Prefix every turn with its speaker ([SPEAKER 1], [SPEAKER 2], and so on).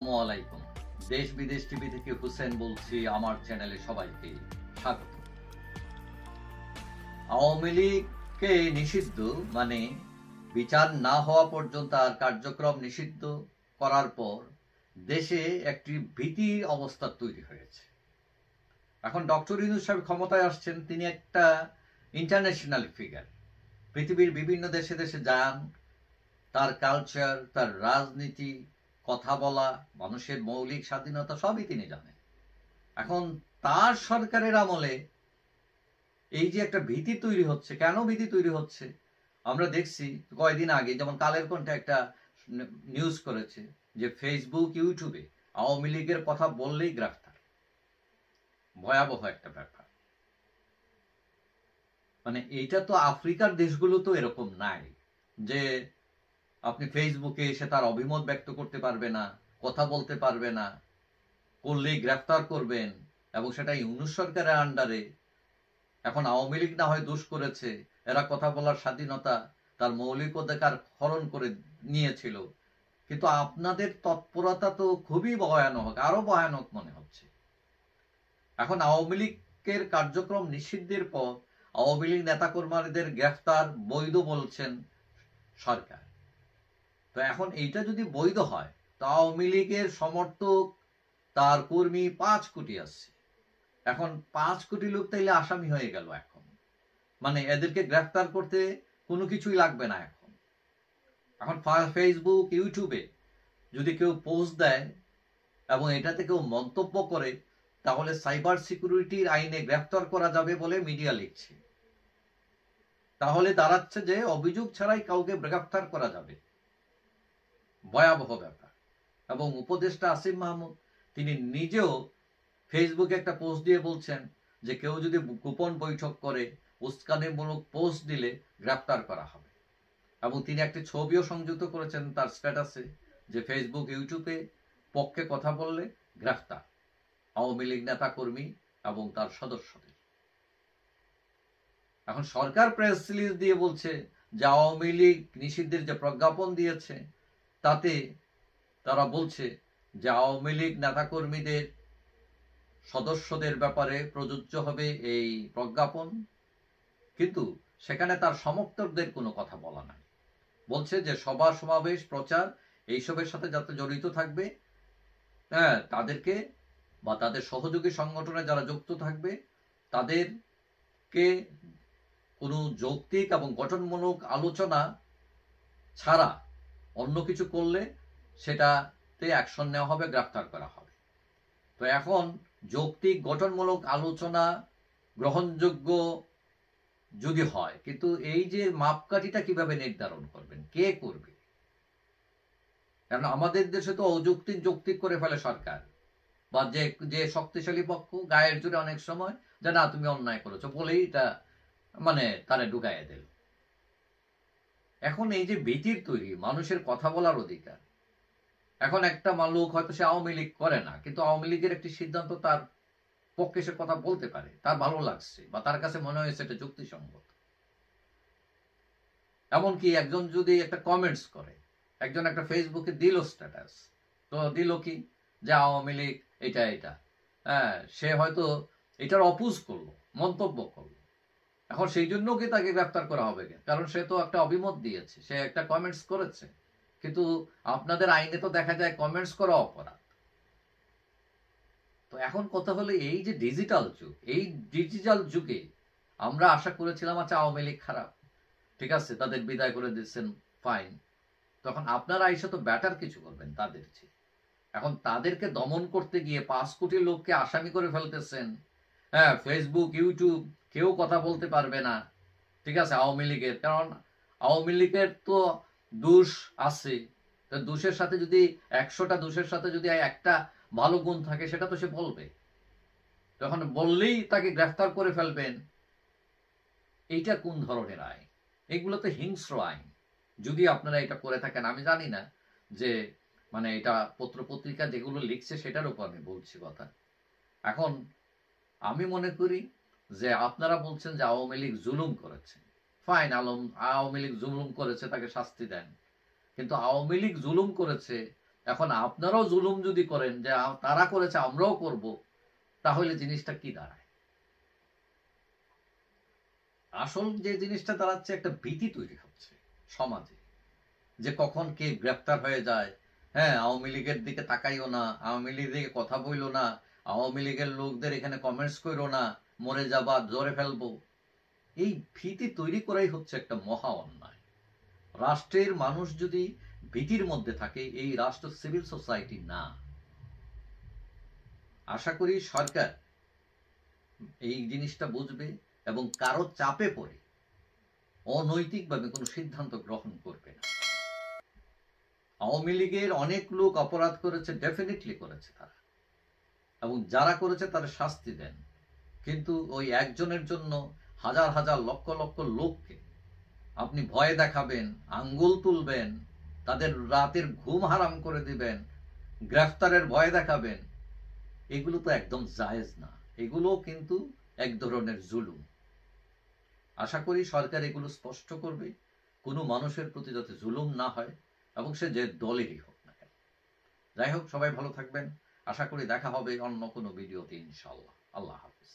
[SPEAKER 1] আসসালামাইকুম। দেশ বিদেশ টিভি থেকে হুসেন বলছি। আমার চ্যানেলে সবাইকে স্বাগত। আওয়ামী লীগকে নিষিদ্ধ মানে বিচার না হওয়া পর্যন্ত আর কার্যক্রম নিষিদ্ধ করার পর দেশে একটি ভীতির অবস্থা তৈরি হয়েছে। এখন ডক্টর ইউনূস সাহেব ক্ষমতায় আসছেন, তিনি একটা ইন্টারন্যাশনাল ফিগার। পৃথিবীর বিভিন্ন দেশে দেশে যান, তার কালচার, তার রাজনীতি, কথা বলা, মানুষের মৌলিক স্বাধীনতা সবই তিনি জানেন। এখন তার সরকারের আমলে এই যে একটা ভীতি তৈরি হচ্ছে, কেন ভীতি তৈরি হচ্ছে আমরা দেখছি। কয়েকদিন আগে যেমন কালের কণ্ঠে একটা নিউজ করেছে যে ফেসবুক, ইউটিউবে আওয়ামী লীগের কথা বললেই গ্রেফতার। ভয়াবহ একটা ব্যাপার। মানে এইটা তো আফ্রিকার দেশগুলো তো এরকম নাই যে আপনি ফেসবুকে এসে তার অভিমত ব্যক্ত করতে পারবে না, কথা বলতে পারবে না, করলেই গ্রেফতার করবেন, এবং সেটা ইউনূস সরকারের আন্ডারে। এখন আওয়ামী লীগ না হয় দোষ করেছে, এরা কথা বলার স্বাধীনতা, তার মৌলিক অধিকার হরণ করে নিয়েছিল, কিন্তু আপনাদের তৎপরতা তো খুবই ভয়ানক, আরো ভয়ানক মনে হচ্ছে। এখন আওয়ামী লীগের কার্যক্রম নিষিদ্ধের পর আওয়ামী লীগ নেতাকর্মীদের গ্রেফতার বৈধ বলছেন সরকার। তো এখন এইটা যদি বৈধ হয়, তো আওয়ামী লীগের সমর্থক, তার কর্মী 5 কোটি আছে। এখন 5 কোটি লোক তাইলে আসামি হয়ে গেল। এখন মানে এদেরকে গ্রেফতার করতে কোনো কিছুই লাগবে না। এখন এখন ফেসবুক, ইউটিউবে যদি কেউ পোস্ট দেয় এবং এটাতে কেউ মন্তব্য করে, তাহলে সাইবার সিকিউরিটির আইনে গ্রেফতার করা যাবে বলে মিডিয়া লিখছে। তাহলে দাঁড়াচ্ছে যে অভিযোগ ছাড়াই কাউকে গ্রেফতার করা যাবে। ভয়াবহ ব্যাপার। এবং উপদেষ্টা আসিফ মাহমুদ তিনি নিজেও ফেসবুকে একটা পোস্ট দিয়ে বলছেন যে কেউ যদি গোপন বৈঠক করে, উস্কানিমূলক পোস্ট দিলে গ্রেফতার করা হবে। এবং তিনি একটি ছবিও সংযুক্ত করেছেন তার স্ট্যাটাসে যে ফেসবুক, ইউটিউবে পক্ষে কথা বললে গ্রেফতার আওয়ামী লীগ নেতা কর্মী এবং তার সদস্যদের। এখন সরকার প্রেস রিলিজ দিয়ে বলছে যে আওয়ামী লীগ নিষিদ্ধের যে প্রজ্ঞাপন দিয়েছে তাতে তারা বলছে যে আওয়ামী লীগ নেতাকর্মীদের সদস্যদের ব্যাপারে প্রযোজ্য হবে এই প্রজ্ঞাপন, কিন্তু সেখানে তার সমর্থকদের কোনো কথা বলা নাই। বলছে যে সভা সমাবেশ, প্রচার এইসবের সাথে যাতে জড়িত থাকবে, হ্যাঁ, তাদেরকে বা তাদের সহযোগী সংগঠনে যারা যুক্ত থাকবে তাদেরকে কোনো যৌক্তিক এবং গঠনমূলক আলোচনা ছাড়া অন্য কিছু করলে সেটাতে অ্যাকশন নেওয়া হবে, গ্রেফতার করা হবে। তো এখন যৌক্তিক গঠনমূলক আলোচনা গ্রহণযোগ্য যদি হয়, কিন্তু এই যে মাপকাঠিটা কিভাবে নির্ধারণ করবেন, কে করবে? কারণ আমাদের দেশে তো অযৌক্তিক যৌক্তিক করে ফেলে সরকার, বা যে শক্তিশালী পক্ষ গায়ের জোরে অনেক সময় যে না তুমি অন্যায় করেছো বলেই এটা মানে তারে ঢুকাইয়া দিল। এখন এই যে ভীতির তৈরি, মানুষের কথা বলার অধিকার, এখন একটা লোক হয়তো সে আওয়ামী লীগ করে না, কিন্তু আওয়ামী লীগের একটি সিদ্ধান্ত তার পক্ষে সে কথা বলতে পারে, তার ভালো লাগছে বা তার কাছে মনে হয়েছে এটা যুক্তিসঙ্গত। এমনকি একজন যদি একটা কমেন্টস করে, একজন একটা ফেসবুকে দিল স্ট্যাটাস, তো দিল কি যে আওয়ামী লীগ এটা এটা, হ্যাঁ, সে হয়তো এটার অপোজ করলো, মন্তব্য করলো। এখন সেই জন্য কি তাকে গ্রেফতার করা হবে? কারণ সে তো একটা অভিমত দিয়েছে, সে একটা কমেন্টস করেছে। কিন্তু আপনাদের আইনে তো দেখা যায় কমেন্টস করা অপরাধ। তো এখন কথা হলো এই যে ডিজিটাল যুগ, এই ডিজিটাল যুগে আমরা আশা করেছিলাম আচ্ছা আওয়ামী লীগ খারাপ, ঠিক আছে, তাদের বিদায় করে দিচ্ছেন, ফাইন। তখন আপনারা এসে তো ব্যাটার কিছু করবেন তাদের চেয়ে। এখন তাদেরকে দমন করতে গিয়ে 5 কোটি লোককে আসামি করে ফেলতেছেন। হ্যাঁ, ফেসবুক, ইউটিউব কেউ কথা বলতে পারবে না, ঠিক আছে, আওয়ামী লীগের। কারণ আওয়ামী লীগের তো দোষ আছে, তো দোষের সাথে যদি 100টা দোষের সাথে যদি একটা ভালো গুণ থাকে সেটা তো সে বলবে। তখন বললেই তাকে গ্রেফতার করে ফেলবেন, এইটা কোন ধরনের আইন? এগুলো তো হিংস্র আইন। যদি আপনারা এটা করে থাকেন, আমি জানি না যে মানে এটা পত্রপত্রিকা যেগুলো লিখছে সেটার উপর আমি বলছি কথা। এখন আমি মনে করি যে আপনারা বলছেন যে আওয়ামী লীগ জুলুম করেছে, ফাইন, আওয়ামী লীগ জুলুম করেছে, তাকে শাস্তি দেন। কিন্তু আওয়ামী লীগ জুলুম করেছে এখন আপনারাও জুলুম যদি করেন যে তারা করেছে আমরাও করব, তাহলে জিনিসটা কি দাঁড়ায়? আসল যে জিনিসটা দাঁড়াচ্ছে, একটা ভীতি তৈরি হচ্ছে সমাজে, যে কখন কে গ্রেফতার হয়ে যায়। হ্যাঁ, আওয়ামী লীগের দিকে তাকাইও না, আওয়ামী লীগের দিকে কথা বইলো না, আওয়ামী লীগের লোকদের এখানে কমেন্টস করো না, মরে যাবা, জ্বরে ফেলবো। এই ভীতি তৈরি করাই হচ্ছে একটা মহা অন্যায়। রাষ্ট্রের মানুষ যদি ভীতির মধ্যে থাকে, এই রাষ্ট্র সিভিল সোসাইটি না। আশা করি সরকার এই জিনিসটা বুঝবে এবং কারো চাপে পড়ে অনৈতিকভাবে কোনো সিদ্ধান্ত গ্রহণ করবে না। আওয়ামী লীগের অনেক লোক অপরাধ করেছে, ডেফিনেটলি করেছে তারা, এবং যারা করেছে তারা শাস্তি দেন। কিন্তু ওই একজনের জন্য হাজার হাজার লক্ষ লক্ষ লোককে আপনি ভয় দেখাবেন, আঙ্গুল তুলবেন, তাদের রাতের ঘুম হারাম করে দিবেন, গ্রেফতারের ভয় দেখাবেন, এগুলো তো একদম জায়েজ না। এগুলো কিন্তু এক ধরনের জুলুম। আশা করি সরকার এগুলো স্পষ্ট করবে, কোনো মানুষের প্রতি যাতে জুলুম না হয়, এবং সে যে দলেরই হোক না কেন। যাই হোক, সবাই ভালো থাকবেন। আশা করি দেখা হবে অন্য কোনো ভিডিওতে ইনশাআল্লাহ। আল্লাহ হাফিজ।